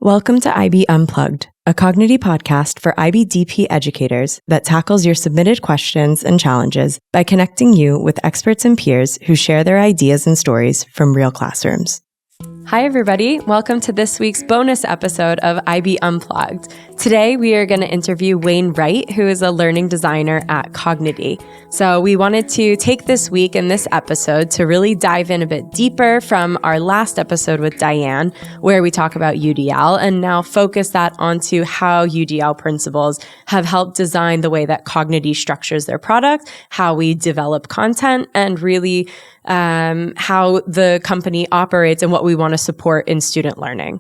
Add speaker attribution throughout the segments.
Speaker 1: Welcome to IB Unplugged, a Kognity podcast for IB DP educators that tackles your submitted questions and challenges by connecting you with experts and peers who share their ideas and stories from real classrooms. Hi, everybody. Welcome to this week's bonus episode of IB Unplugged. Today, we are going to interview Wayne Wright, who is a learning designer at Kognity. So we wanted to take this week and this episode to really dive in a bit deeper from our last episode with Dianne, where we talk about UDL, and now focus that onto how UDL principles have helped design the way that Kognity structures their product, how we develop content, and really how the company operates and what we want to support in student learning.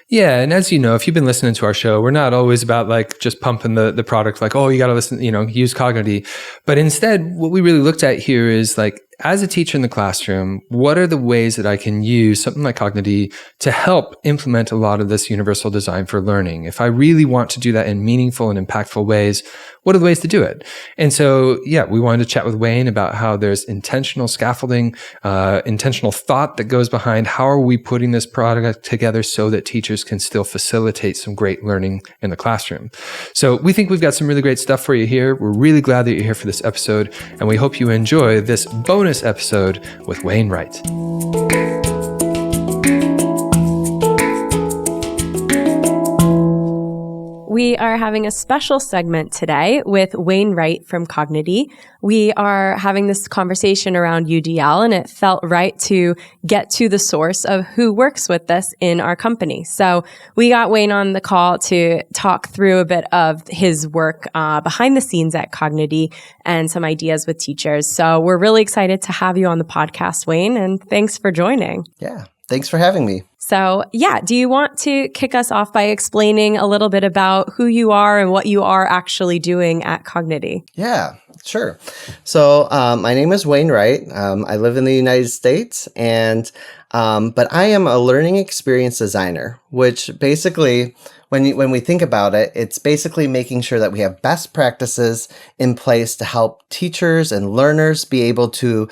Speaker 2: Yeah. And as you know, if you've been listening to our show, we're not always about like just pumping the product like, oh, you got to listen, use Kognity. But instead, what we really looked at here is like, as a teacher in the classroom, what are the ways that I can use something like Kognity to help implement a lot of this universal design for learning? If I really want to do that in meaningful and impactful ways, what are the ways to do it? And so, we wanted to chat with Wayne about how there's intentional scaffolding, intentional thought that goes behind how are we putting this product together so that teachers can still facilitate some great learning in the classroom. So we think we've got some really great stuff for you here. We're really glad that you're here for this episode, and we hope you enjoy this bonus episode with Wayne Wright.
Speaker 1: We are having a special segment today with Wayne Wright from Kognity. We are having this conversation around UDL, and it felt right to get to the source of who works with this in our company. So we got Wayne on the call to talk through a bit of his work behind the scenes at Kognity and some ideas with teachers. So we're really excited to have you on the podcast, Wayne, and thanks for joining.
Speaker 3: Yeah, thanks for having me.
Speaker 1: So do you want to kick us off by explaining a little bit about who you are and what you are actually doing at Kognity?
Speaker 3: Yeah, sure. So my name is Wayne Wright. I live in the United States, and but I am a learning experience designer, which basically, when we think about it, it's basically making sure that we have best practices in place to help teachers and learners be able to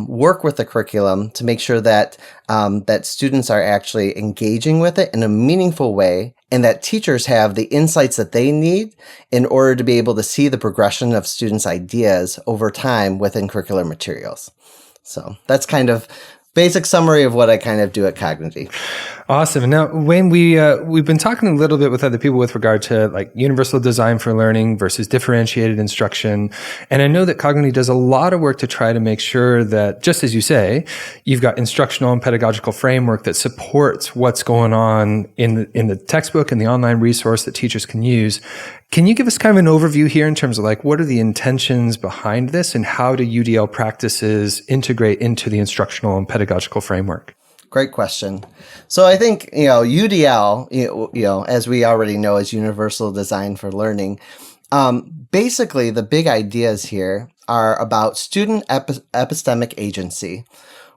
Speaker 3: work with the curriculum to make sure that that students are actually engaging with it in a meaningful way, and that teachers have the insights that they need in order to be able to see the progression of students' ideas over time within curricular materials. So that's kind of basic summary of what I kind of do at Kognity.
Speaker 2: Awesome. Now, Wayne, we've been talking a little bit with other people with regard to like universal design for learning versus differentiated instruction. And I know that Kognity does a lot of work to try to make sure that, just as you say, you've got instructional and pedagogical framework that supports what's going on in the textbook and the online resource that teachers can use. Can you give us kind of an overview here in terms of like, what are the intentions behind this and how do UDL practices integrate into the instructional and pedagogical framework?
Speaker 3: Great question. So I think, UDL, as we already know, is Universal Design for Learning. Basically, the big ideas here are about student epistemic agency,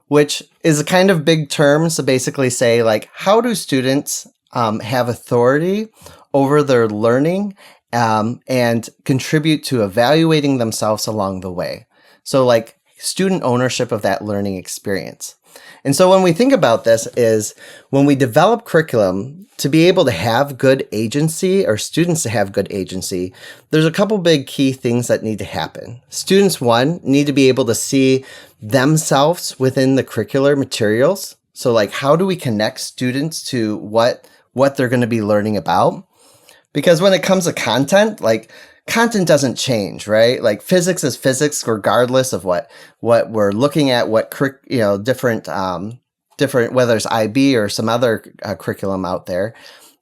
Speaker 3: which is a kind of big term to basically say, like, how do students have authority over their learning and contribute to evaluating themselves along the way? So, like, student ownership of that learning experience. And so when we think about this is when we develop curriculum to be able to have good agency or students to have good agency, there's a couple big key things that need to happen. Students, one, need to be able to see themselves within the curricular materials. So like, how do we connect students to what they're going to be learning about? Because when it comes to content, like, content doesn't change, right? Like physics is physics regardless of what we're looking at, what different whether it's IB or some other curriculum out there.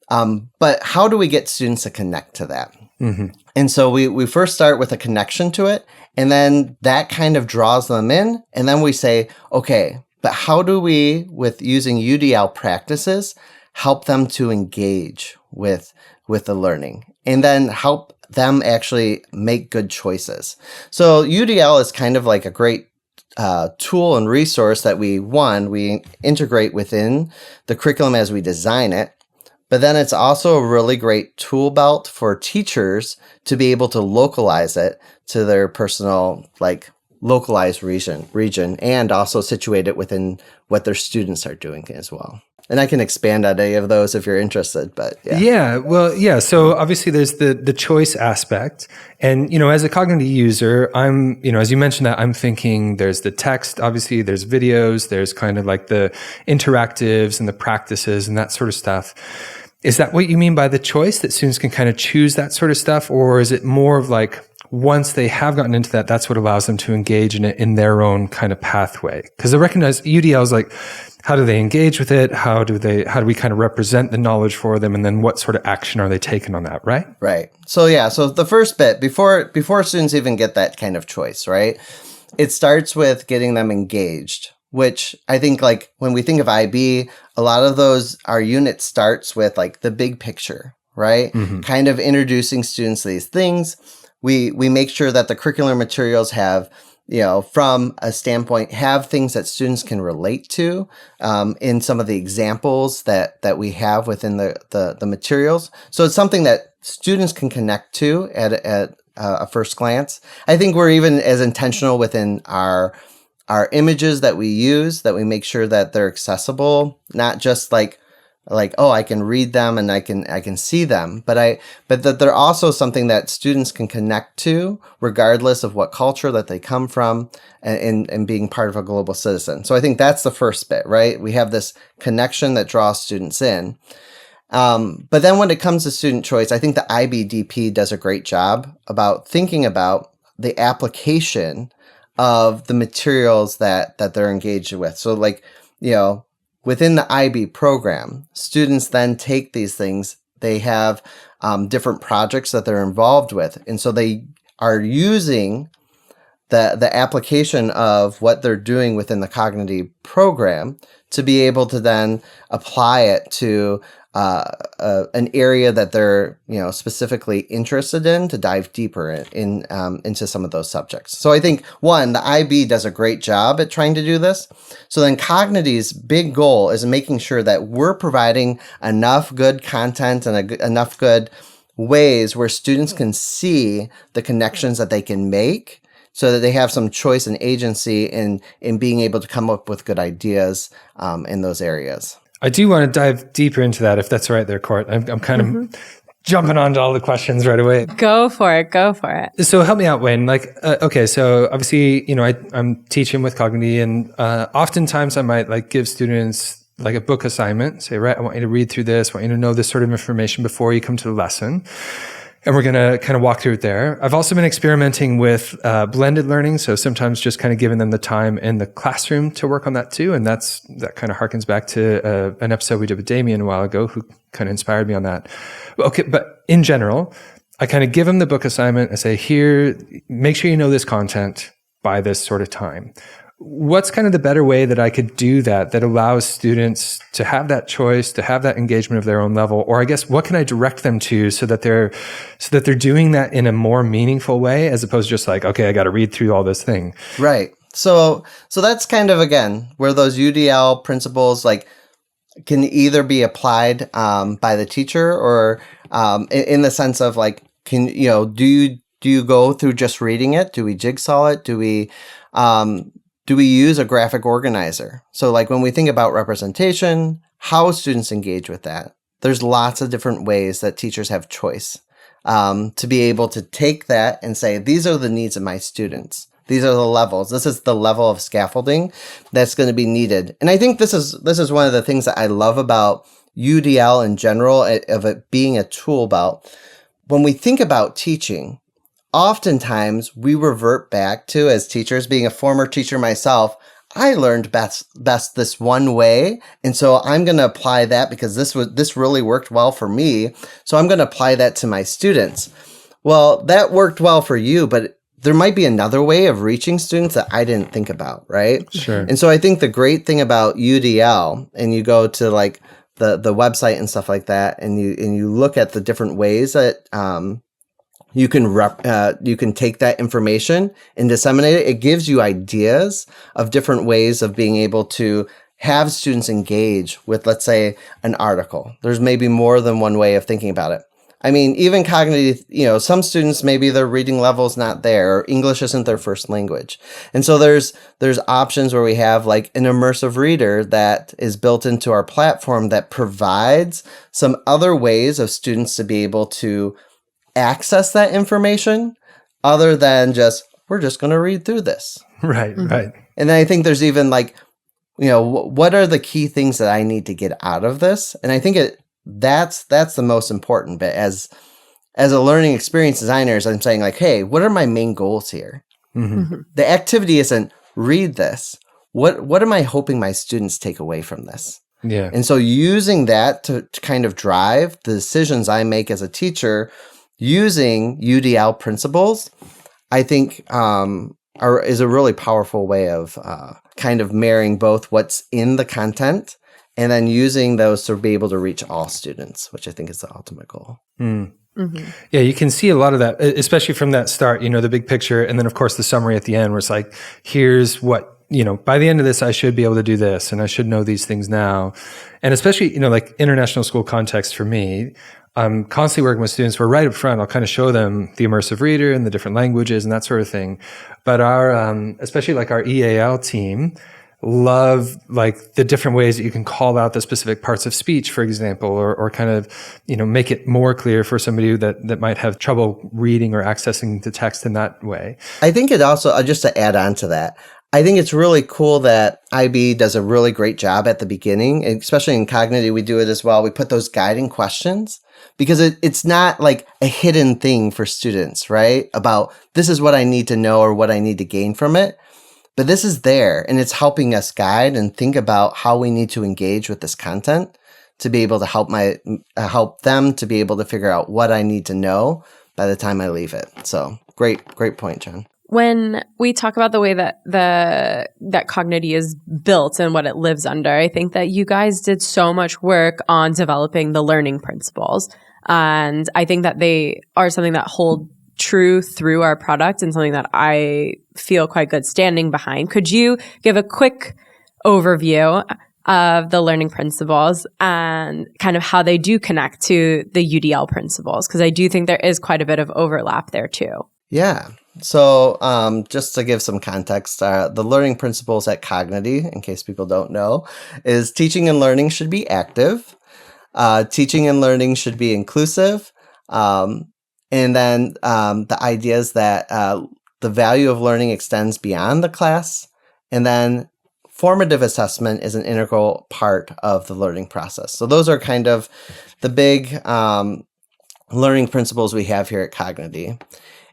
Speaker 3: But how do we get students to connect to that? Mm-hmm. And so we first start with a connection to it, and then that kind of draws them in, and then we say, okay, but how do we, with using UDL practices, help them to engage with the learning, and then help them actually make good choices. So UDL is kind of like a great tool and resource that we integrate within the curriculum as we design it. But then it's also a really great tool belt for teachers to be able to localize it to their personal localized region and also situate it within what their students are doing as well. And I can expand on any of those if you're interested, but yeah.
Speaker 2: So obviously there's the choice aspect. And, as a Kognity user, I'm, as you mentioned that, I'm thinking there's the text, obviously there's videos, there's kind of like the interactives and the practices and that sort of stuff. Is that what you mean by the choice, that students can kind of choose that sort of stuff? Or is it more of like, once they have gotten into that, that's what allows them to engage in it in their own kind of pathway? Because I recognize UDL is like, how do they engage with it? How do we kind of represent the knowledge for them? And then what sort of action are they taking on that, right?
Speaker 3: Right. So the first bit, before students even get that kind of choice, right? It starts with getting them engaged, which I think like when we think of IB, a lot of our unit starts with like the big picture, right? Mm-hmm. Kind of introducing students to these things. We make sure that the curricular materials have, from a standpoint, have things that students can relate to in some of the examples that we have within the materials. So it's something that students can connect to at a first glance. I think we're even as intentional within our images that we use, that we make sure that they're accessible, not just like, oh, I can read them and I can see them, but that they're also something that students can connect to regardless of what culture that they come from, and being part of a global citizen. So I think that's the first bit, right? We have this connection that draws students in. But then when it comes to student choice, I think the IBDP does a great job about thinking about the application of the materials that they're engaged with. So like, within the IB program, students then take these things. They have different projects that they're involved with. And so they are using the application of what they're doing within the Kognity program to be able to then apply it to an area that they're specifically interested in, to dive deeper into some of those subjects. So I think the IB does a great job at trying to do this. So then Kognity's big goal is making sure that we're providing enough good content and enough good ways where students can see the connections that they can make, so that they have some choice and agency in being able to come up with good ideas in those areas.
Speaker 2: I do want to dive deeper into that, if that's all right there, Court. I'm kind of jumping onto all the questions right away.
Speaker 1: Go for it.
Speaker 2: So help me out, Wayne. Okay, so obviously, I'm teaching with Kognity, and oftentimes I might give students like a book assignment, say, right, I want you to read through this, I want you to know this sort of information before you come to the lesson. And we're going to kind of walk through it there. I've also been experimenting with blended learning. So sometimes just kind of giving them the time in the classroom to work on that too. And that kind of harkens back to an episode we did with Damien a while ago, who kind of inspired me on that. Okay. But in general, I kind of give them the book assignment. I say, here, make sure you know this content by this sort of time. What's kind of the better way that I could do that allows students to have that choice, to have that engagement of their own level? Or I guess, what can I direct them to so that they're doing that in a more meaningful way, as opposed to just like, okay, I got to read through all this thing.
Speaker 3: Right. So that's kind of, again, where those UDL principles can either be applied by the teacher, or in the sense of do you go through just reading it? Do we jigsaw it? Do we use a graphic organizer? So when we think about representation, how students engage with that, there's lots of different ways that teachers have choice to be able to take that and say, these are the needs of my students. These are the levels. This is the level of scaffolding that's going to be needed. And I think this is one of the things that I love about UDL in general, of it being a tool about when we think about teaching. Oftentimes, we revert back to, as teachers, being a former teacher myself, I learned best this one way, and so I'm going to apply that because this really worked well for me, so I'm going to apply that to my students. Well, that worked well for you, but there might be another way of reaching students that I didn't think about, right?
Speaker 2: Sure.
Speaker 3: And so I think the great thing about UDL, and you go to the website and stuff like that, and you look at the different ways that you can take that information and disseminate it. It gives you ideas of different ways of being able to have students engage with, let's say, an article. There's maybe more than one way of thinking about it. I mean, even cognitive, some students, maybe their reading level's not there, or English isn't their first language. And so there's options where we have like an immersive reader that is built into our platform that provides some other ways of students to be able to access that information other than we're just going to read through this.
Speaker 2: Right, right.
Speaker 3: And then I think there's even like, what are the key things that I need to get out of this? And I think that's the most important bit. As a learning experience designer, is I'm saying like, hey, what are my main goals here? The activity isn't read this. What am I hoping my students take away from this?
Speaker 2: Yeah.
Speaker 3: And so using that to kind of drive the decisions I make as a teacher using UDL principles, I think is a really powerful way of kind of marrying both what's in the content and then using those to be able to reach all students, which I think is the ultimate goal.
Speaker 2: Yeah, you can see a lot of that, especially from that start, the big picture. And then, of course, the summary at the end where it's like, here's what, by the end of this, I should be able to do this and I should know these things now. And especially, like international school context for me, I'm constantly working with students where right up front, I'll kind of show them the immersive reader and the different languages and that sort of thing. But especially like our EAL team, love like the different ways that you can call out the specific parts of speech, for example, or kind of, make it more clear for somebody that might have trouble reading or accessing the text in that way.
Speaker 3: I think it also, just to add on to that, I think it's really cool that IB does a really great job at the beginning, and especially in Kognity, we do it as well. We put those guiding questions because it's not like a hidden thing for students, right? About this is what I need to know or what I need to gain from it. But this is there, and it's helping us guide and think about how we need to engage with this content to be able to help them to be able to figure out what I need to know by the time I leave it. So great point, John.
Speaker 1: When we talk about the way that that Kognity is built and what it lives under, I think that you guys did so much work on developing the learning principles. And I think that they are something that hold true through our product and something that I feel quite good standing behind. Could you give a quick overview of the learning principles and kind of how they do connect to the UDL principles? Because I do think there is quite a bit of overlap there too.
Speaker 3: Yeah. So just to give some context, the learning principles at Kognity, in case people don't know, is teaching and learning should be active. Teaching and learning should be inclusive. And then the idea is that the value of learning extends beyond the class. And then formative assessment is an integral part of the learning process. So those are kind of the big learning principles we have here at Kognity.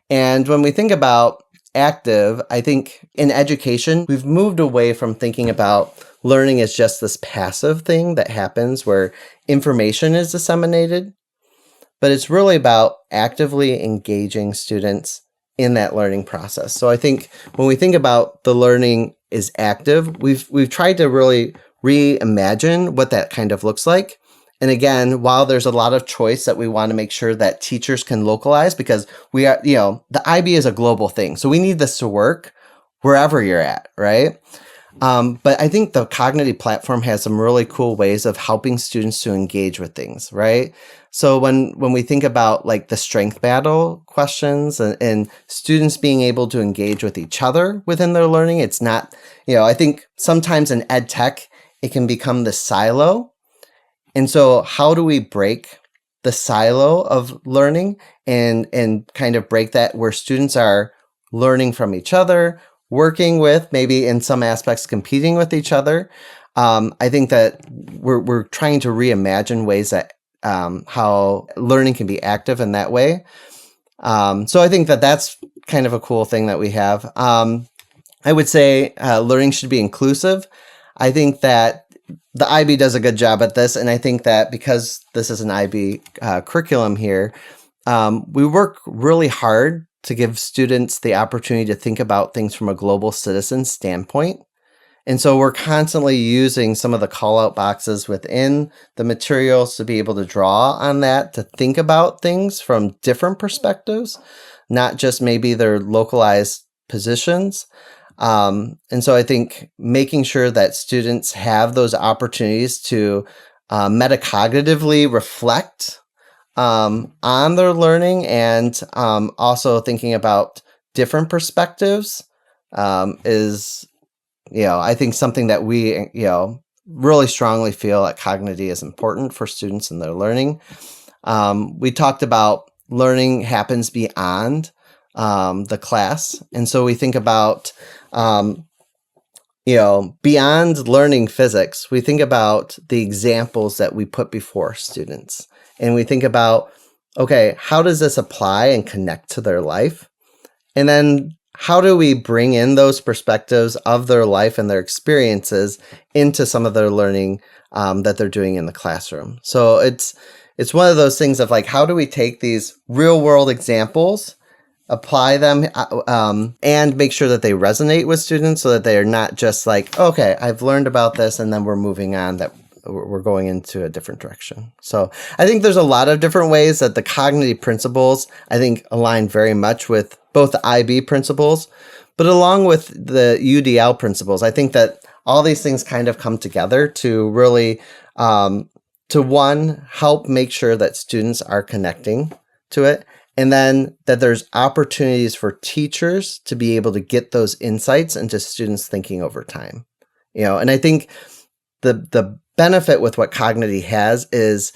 Speaker 3: And when we think about active, I think in education, we've moved away from thinking about learning as just this passive thing that happens where information is disseminated. But it's really about actively engaging students in that learning process. So I think when we think about the learning is active, we've tried to really reimagine what that kind of looks like. And again, while there's a lot of choice that we want to make sure that teachers can localize, because we are, the IB is a global thing. So we need this to work wherever you're at, right? But I think the Kognity platform has some really cool ways of helping students to engage with things, right? So when we think about like the strength battle questions and students being able to engage with each other within their learning, it's not, I think sometimes in ed tech, it can become the silo. And so how do we break the silo of learning and kind of break that where students are learning from each other, working with, maybe in some aspects competing with each other? I think that we're trying to reimagine ways that how learning can be active in that way. So I think that that's kind of a cool thing that we have. I would say learning should be inclusive. I think that the IB does a good job at this, and I think that because this is an IB curriculum here, we work really hard to give students the opportunity to think about things from a global citizen standpoint. And so we're constantly using some of the call-out boxes within the materials to be able to draw on that, to think about things from different perspectives, not just maybe their localized positions. And so I think making sure that students have those opportunities to metacognitively reflect on their learning, and also thinking about different perspectives is, I think something that we, really strongly feel at Kognity is important for students and their learning. We talked about learning happens beyond the class. And so we think about, beyond learning physics, we think about the examples that we put before students. And we think about, okay, how does this apply and connect to their life? And then how do we bring in those perspectives of their life and their experiences into some of their learning that they're doing in the classroom? So it's one of those things of like, how do we take these real world examples, apply them, and make sure that they resonate with students so that they are not just like, okay, I've learned about this and then we're moving on, that we're going into a different direction. So I think there's a lot of different ways that the Kognity principles, I think, align very much with both the IB principles, but along with the UDL principles. I think that all these things kind of come together to really, to one, help make sure that students are connecting to it, and then that there's opportunities for teachers to be able to get those insights into students' thinking over time. And I think the benefit with what Kognity has is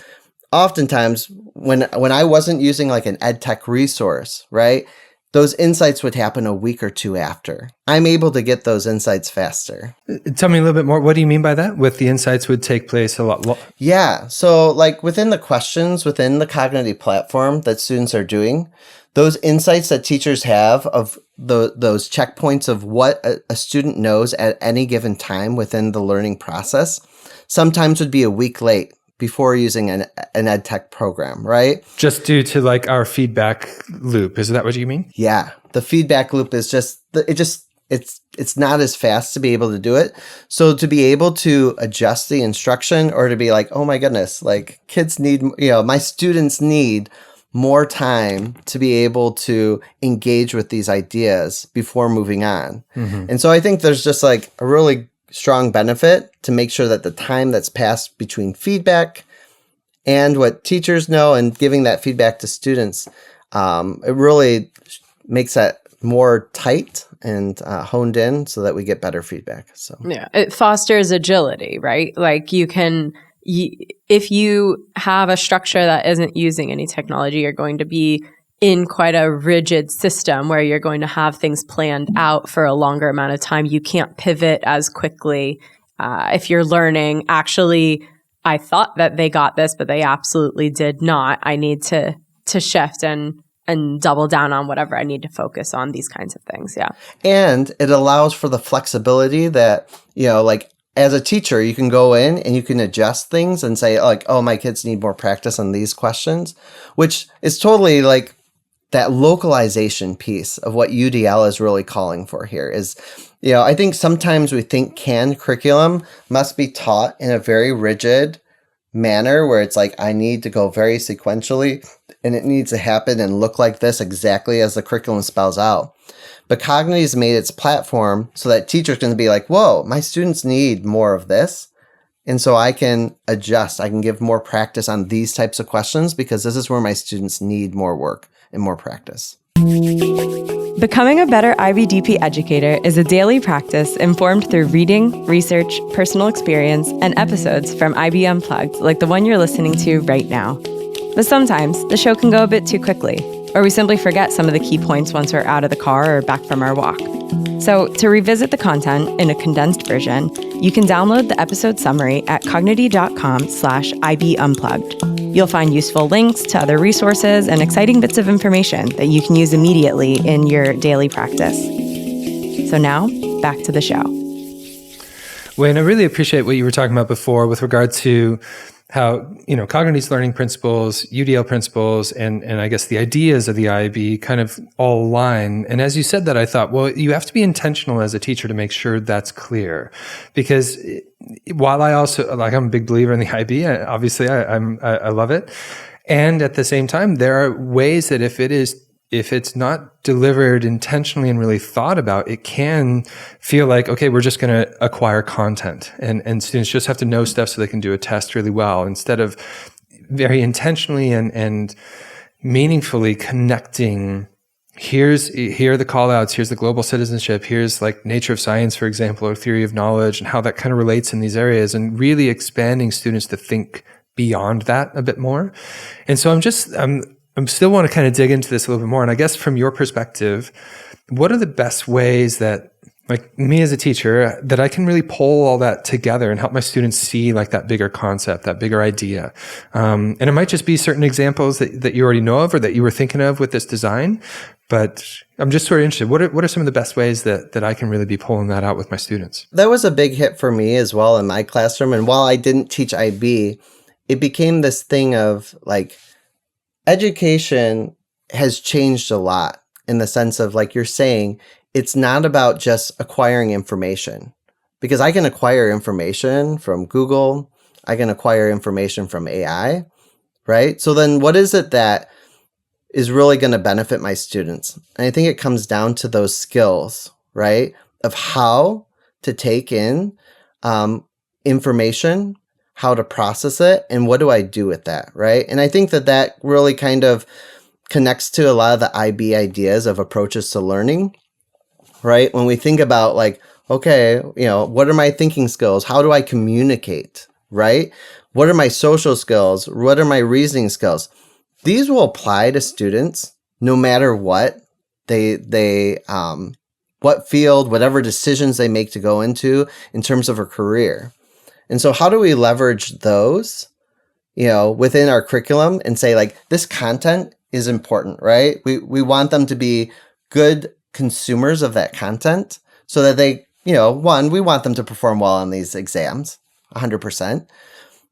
Speaker 3: oftentimes when I wasn't using like an ed tech resource, right, those insights would happen a week or two after. I'm able to get those insights faster.
Speaker 2: Tell me a little bit more. What do you mean by that? With the insights would take place a lot?
Speaker 3: Yeah. So like within the questions within the Kognity platform that students are doing, those insights that teachers have of those checkpoints of what a student knows at any given time within the learning process sometimes would be a week late before using an ed tech program, right?
Speaker 2: Just due to like our feedback loop. Is that what you mean?
Speaker 3: Yeah. The feedback loop is it's not as fast to be able to do it. So to be able to adjust the instruction, or to be like, oh my goodness, like kids need, my students need more time to be able to engage with these ideas before moving on. Mm-hmm. And so I think there's just like a really strong benefit to make sure that the time that's passed between feedback and what teachers know and giving that feedback to students, it really makes that more tight and honed in so that we get better feedback. So
Speaker 1: yeah, it fosters agility, right? Like if you have a structure that isn't using any technology, you're going to be in quite a rigid system where you're going to have things planned out for a longer amount of time. You can't pivot as quickly. If you're learning, actually, I thought that they got this, but they absolutely did not. I need to shift and double down on whatever I need to focus on, these kinds of things. Yeah.
Speaker 3: And it allows for the flexibility that, like as a teacher, you can go in and you can adjust things and say like, oh, my kids need more practice on these questions, which is totally like that localization piece of what UDL is really calling for here is, I think sometimes we think canned curriculum must be taught in a very rigid manner where it's like, I need to go very sequentially and it needs to happen and look like this exactly as the curriculum spells out. But Kognity's made its platform so that teachers can be like, whoa, my students need more of this. And so I can adjust. I can give more practice on these types of questions because this is where my students need more work and more practice.
Speaker 1: Becoming a better IBDP educator is a daily practice informed through reading, research, personal experience, and episodes from IB Unplugged, like the one you're listening to right now. But sometimes the show can go a bit too quickly, or we simply forget some of the key points once we're out of the car or back from our walk. So to revisit the content in a condensed version, you can download the episode summary at kognity.com/IB Unplugged. You'll find useful links to other resources and exciting bits of information that you can use immediately in your daily practice. So now, back to the show.
Speaker 2: Wayne, I really appreciate what you were talking about before with regard to how, Kognity's learning principles, UDL principles, and I guess the ideas of the IB kind of all align. And as you said that, I thought, well, you have to be intentional as a teacher to make sure that's clear. Because while I also, I'm a big believer in the IB, obviously I love it. And at the same time, there are ways that if it's not delivered intentionally and really thought about, it can feel like, okay, we're just going to acquire content and students just have to know stuff so they can do a test really well instead of very intentionally and meaningfully connecting. Here are the call outs. Here's the global citizenship. Here's like nature of science, for example, or theory of knowledge, and how that kind of relates in these areas, and really expanding students to think beyond that a bit more. And so I'm still want to kind of dig into this a little bit more. And I guess from your perspective, what are the best ways that, like me as a teacher, that I can really pull all that together and help my students see like that bigger concept, that bigger idea? And it might just be certain examples that you already know of or that you were thinking of with this design. But I'm just sort of interested. What are some of the best ways that I can really be pulling that out with my students?
Speaker 3: That was a big hit for me as well in my classroom. And while I didn't teach IB, it became this thing of like education has changed a lot in the sense of, like you're saying, it's not about just acquiring information, because I can acquire information from Google. I can acquire information from AI, right? So then what is it that is really going to benefit my students? And I think it comes down to those skills, right? Of how to take in information, how to process it, and what do I do with that, right? And I think that really kind of connects to a lot of the IB ideas of approaches to learning, right? When we think about like, okay, what are my thinking skills? How do I communicate, right? What are my social skills? What are my reasoning skills? These will apply to students no matter what what field, whatever decisions they make to go into in terms of a career. And so how do we leverage those, within our curriculum and say like, this content is important, right? We want them to be good consumers of that content so that they, one, we want them to perform well on these exams, 100%.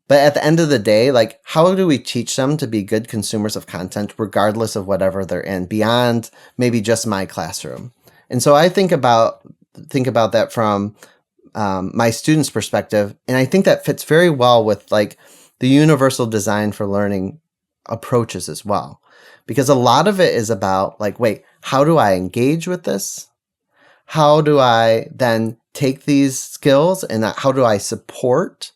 Speaker 3: But at the end of the day, like, how do we teach them to be good consumers of content regardless of whatever they're in, beyond maybe just my classroom? And so I think about that from my students' perspective, and I think that fits very well with like the universal design for learning approaches as well, because a lot of it is about like, wait, how do I engage with this? How do I then take these skills and how do I support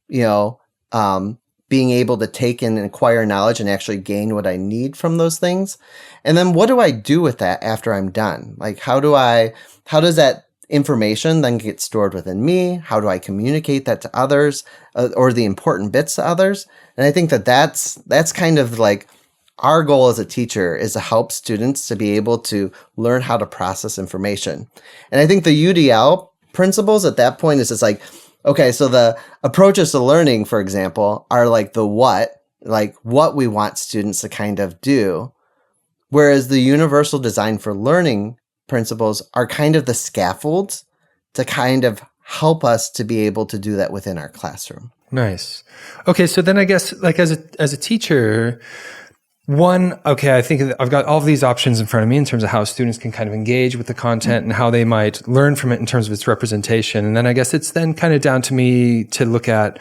Speaker 3: being able to take in and acquire knowledge and actually gain what I need from those things? And then what do I do with that after I'm done? Like, how does that information then get stored within me? How do I communicate that to others, or the important bits to others? And I think that's kind of like our goal as a teacher, is to help students to be able to learn how to process information. And I think the UDL principles at that point is just like, okay, so the approaches to learning, for example, are like the what we want students to kind of do, whereas the universal design for learning principles are kind of the scaffolds to kind of help us to be able to do that within our classroom.
Speaker 2: Nice. Okay, so then I guess like as a teacher, I think I've got all of these options in front of me in terms of how students can kind of engage with the content and how they might learn from it in terms of its representation. And then I guess it's then kind of down to me to look at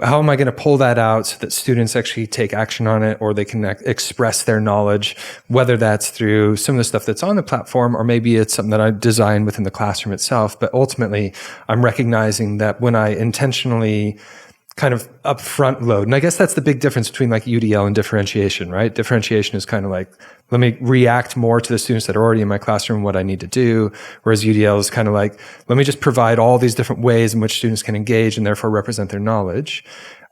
Speaker 2: how am I going to pull that out so that students actually take action on it, or they can express their knowledge, whether that's through some of the stuff that's on the platform, or maybe it's something that I design within the classroom itself. But ultimately, I'm recognizing that when I intentionally kind of upfront load. And I guess that's the big difference between like UDL and differentiation, right? Differentiation is kind of like, let me react more to the students that are already in my classroom, what I need to do. Whereas UDL is kind of like, let me just provide all these different ways in which students can engage and therefore represent their knowledge.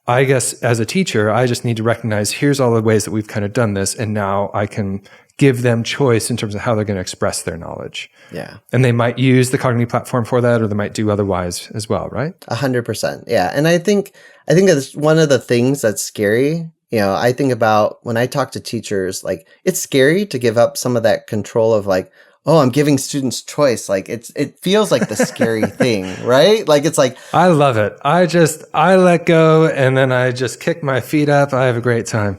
Speaker 2: I guess as a teacher, I just need to recognize here's all the ways that we've kind of done this. And now I can give them choice in terms of how they're going to express their knowledge.
Speaker 3: Yeah.
Speaker 2: And they might use the Kognity platform for that, or they might do otherwise as well, right?
Speaker 3: 100%. Yeah. And I think that's one of the things that's scary. I think about when I talk to teachers, like it's scary to give up some of that control of like, oh, I'm giving students choice. Like it feels like the scary thing, right? Like it's like,
Speaker 2: I love it. I let go and then I just kick my feet up. I have a great time.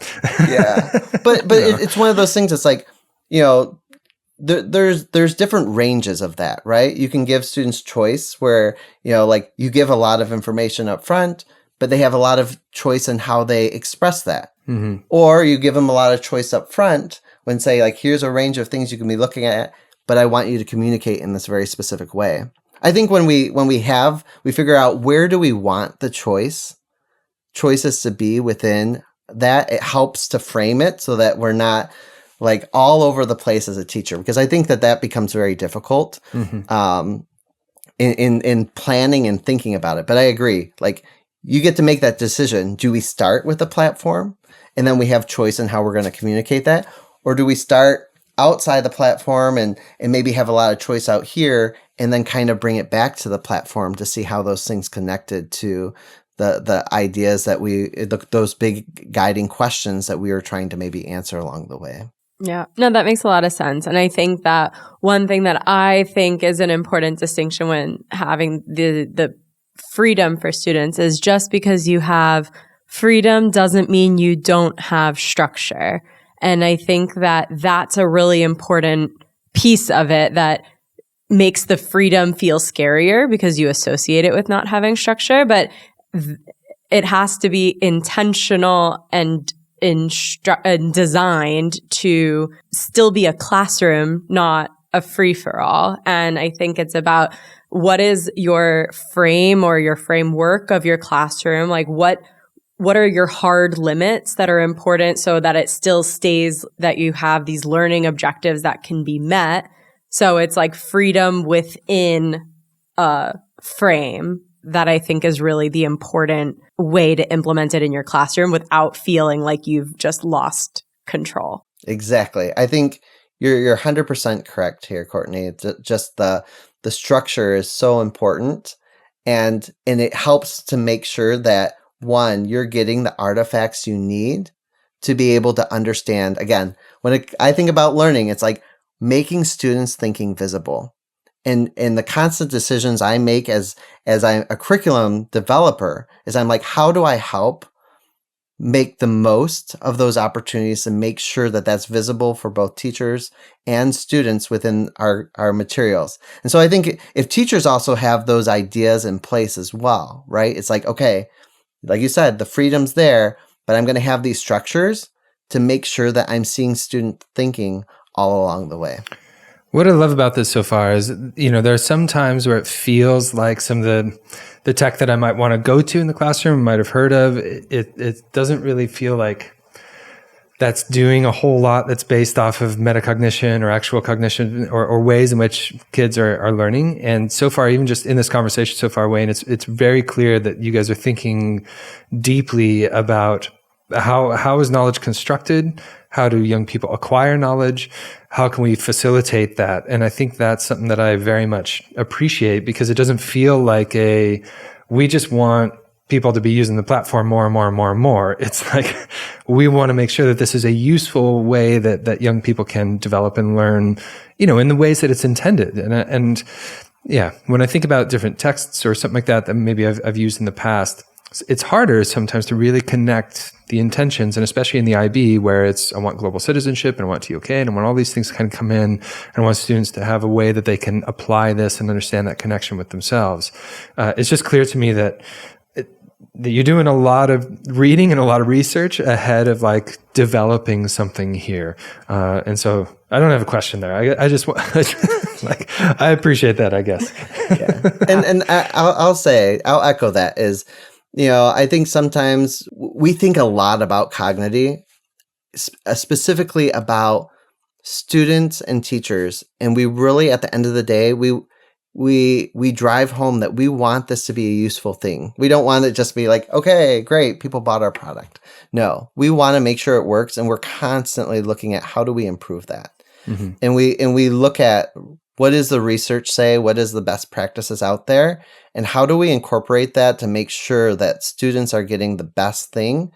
Speaker 3: Yeah. But it's one of those things that's like, there's different ranges of that, right? You can give students choice where, like you give a lot of information up front, but they have a lot of choice in how they express that. Mm-hmm. Or you give them a lot of choice up front when say like, here's a range of things you can be looking at, but I want you to communicate in this very specific way. I think when we figure out where do we want the choices to be within that, it helps to frame it so that we're not like all over the place as a teacher, because I think that becomes very difficult in planning and thinking about it. But I agree, like you get to make that decision. Do we start with the platform and then we have choice in how we're going to communicate that? Or do we start outside the platform and maybe have a lot of choice out here and then kind of bring it back to the platform to see how those things connected to the ideas that those big guiding questions that we were trying to maybe answer along the way.
Speaker 1: Yeah, no, that makes a lot of sense. And I think that one thing that I think is an important distinction when having the freedom for students is just because you have freedom doesn't mean you don't have structure. And I think that that's a really important piece of it that makes the freedom feel scarier because you associate it with not having structure. But it has to be intentional and designed to still be a classroom, not a free-for-all. And I think it's about what is your frame or your framework of your classroom? Like what are your hard limits that are important so that it still stays that you have these learning objectives that can be met? So it's like freedom within a frame that I think is really the important way to implement it in your classroom without feeling like you've just lost control.
Speaker 3: Exactly. I think you're 100% correct here, Courtney. Just the structure is so important, and it helps to make sure that, one, you're getting the artifacts you need to be able to understand. Again, when I think about learning, it's like making students' thinking visible. And the constant decisions I make as I'm a curriculum developer is I'm like, how do I help make the most of those opportunities and make sure that that's visible for both teachers and students within our materials? And so I think if teachers also have those ideas in place as well, right? It's like, okay, like you said, the freedom's there, but I'm going to have these structures to make sure that I'm seeing student thinking all along the way.
Speaker 2: What I love about this so far is, there are some times where it feels like some of the tech that I might want to go to in the classroom, might have heard of, it doesn't really feel like that's doing a whole lot that's based off of metacognition or actual cognition or ways in which kids are learning. And so far, even just in this conversation so far, Wayne, it's very clear that you guys are thinking deeply about how is knowledge constructed? How do young people acquire knowledge? How can we facilitate that? And I think that's something that I very much appreciate, because it doesn't feel like we just want people to be using the platform more and more and more and more. It's like we want to make sure that this is a useful way that young people can develop and learn, in the ways that it's intended. And yeah, when I think about different texts or something like that maybe I've used in the past, it's harder sometimes to really connect the intentions, and especially in the IB where I want global citizenship and I want TOK and I want all these things to kind of come in, and I want students to have a way that they can apply this and understand that connection with themselves. It's just clear to me that you're doing a lot of reading and a lot of research ahead of like developing something here. And so I don't have a question there. I just like, I appreciate that, I guess.
Speaker 3: Yeah. And I'll echo that is, I think sometimes we think a lot about Kognity, specifically about students and teachers. And we really, at the end of the day, we drive home that we want this to be a useful thing. We don't want it just to be like, okay, great, people bought our product. No, we want to make sure it works. And we're constantly looking at how do we improve that? Mm-hmm. And we look at what does the research say? What is the best practices out there? And how do we incorporate that to make sure that students are getting the best thing?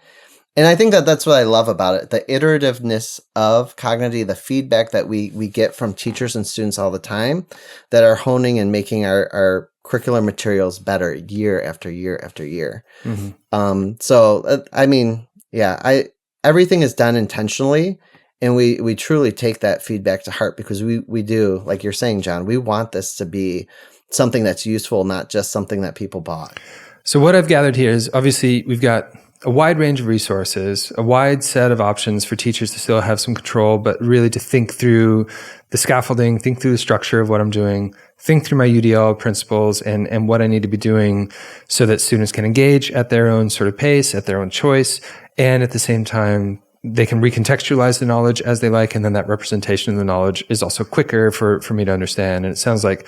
Speaker 3: And I think that's what I love about it. The iterativeness of Kognity, the feedback that we get from teachers and students all the time that are honing and making our curricular materials better year after year after year. Mm-hmm. So, I mean, yeah, everything is done intentionally. And we truly take that feedback to heart, because we do, like you're saying, John, we want this to be something that's useful, not just something that people bought.
Speaker 2: So what I've gathered here is obviously we've got a wide range of resources, a wide set of options for teachers to still have some control, but really to think through the scaffolding, think through the structure of what I'm doing, think through my UDL principles and what I need to be doing so that students can engage at their own sort of pace, at their own choice, and at the same time, they can recontextualize the knowledge as they like, and then that representation of the knowledge is also quicker for me to understand. And it sounds like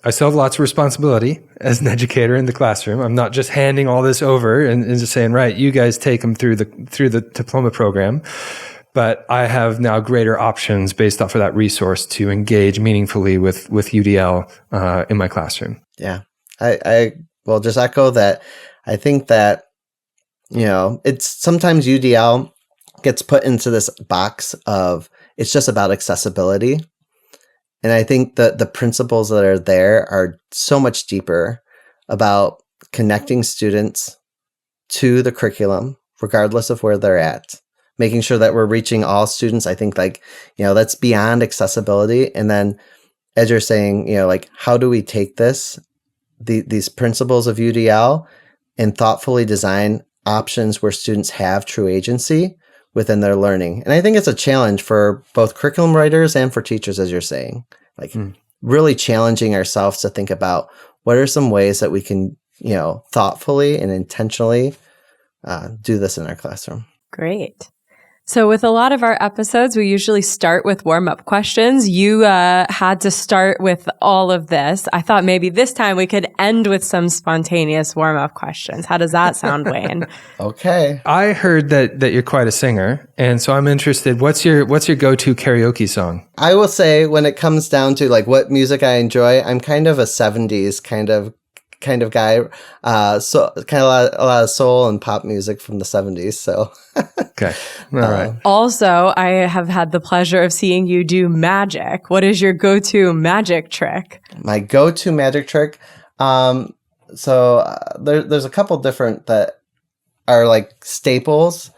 Speaker 2: I still have lots of responsibility as an educator in the classroom. I'm not just handing all this over and just saying, right, you guys take them through the diploma program. But I have now greater options based off of that resource to engage meaningfully with UDL in my classroom.
Speaker 3: Yeah, I will just echo that. I think that, it's sometimes UDL gets put into this box of it's just about accessibility. And I think that the principles that are there are so much deeper about connecting students to the curriculum, regardless of where they're at, making sure that we're reaching all students. I think that's beyond accessibility. And then as you're saying, how do we take these principles of UDL and thoughtfully design options where students have true agency within their learning? And I think it's a challenge for both curriculum writers and for teachers, as you're saying, really challenging ourselves to think about what are some ways that we can, thoughtfully and intentionally do this in our classroom.
Speaker 1: Great. So with a lot of our episodes, we usually start with warm-up questions. You had to start with all of this. I thought maybe this time we could end with some spontaneous warm-up questions. How does that sound, Wayne?
Speaker 3: Okay.
Speaker 2: I heard that you're quite a singer, and so I'm interested. What's your go-to karaoke song?
Speaker 3: I will say when it comes down to what music I enjoy, I'm kind of a 70s kind of guy. So kind of a lot of soul and pop music from the 70s. So
Speaker 2: okay. All right.
Speaker 1: Also, I have had the pleasure of seeing you do magic. What is your go-to magic trick?
Speaker 3: My go-to magic trick. There's a couple different that are staples.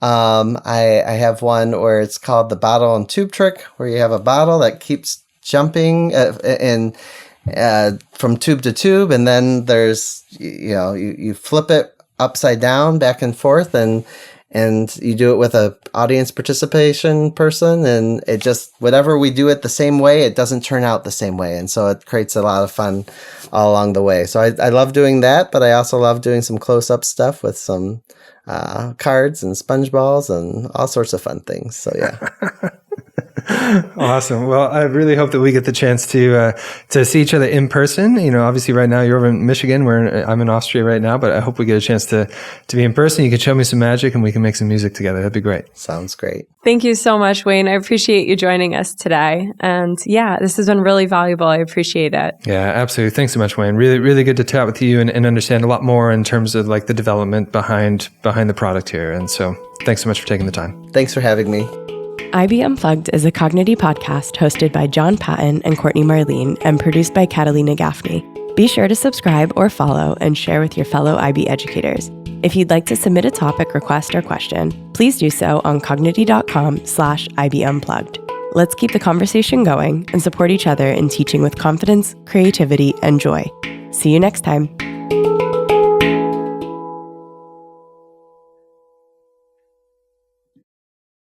Speaker 3: I have one where it's called the bottle and tube trick, where you have a bottle that keeps jumping from tube to tube, and then there's you flip it upside down back and forth, and you do it with a audience participation person, and it just, whatever we do it the same way, it doesn't turn out the same way, and so it creates a lot of fun all along the way. So I love doing that, but I also love doing some close-up stuff with some cards and sponge balls and all sorts of fun things. So yeah.
Speaker 2: Awesome. Well, I really hope that we get the chance to see each other in person. Obviously right now you're over in Michigan, I'm in Austria right now, but I hope we get a chance to be in person. You can show me some magic and we can make some music together. That'd be great.
Speaker 3: Sounds great.
Speaker 1: Thank you so much, Wayne. I appreciate you joining us today. And yeah, this has been really valuable. I appreciate it.
Speaker 2: Yeah, absolutely. Thanks so much, Wayne. Really, really good to chat with you and understand a lot more in terms of the development behind the product here. And so thanks so much for taking the time.
Speaker 3: Thanks for having me.
Speaker 1: IB Unplugged is a Kognity podcast hosted by John Patton and Courtney Marlene and produced by Catalina Gaffney. Be sure to subscribe or follow and share with your fellow IB educators. If you'd like to submit a topic, request, or question, please do so on kognity.com/IB Unplugged. Let's keep the conversation going and support each other in teaching with confidence, creativity, and joy. See you next time.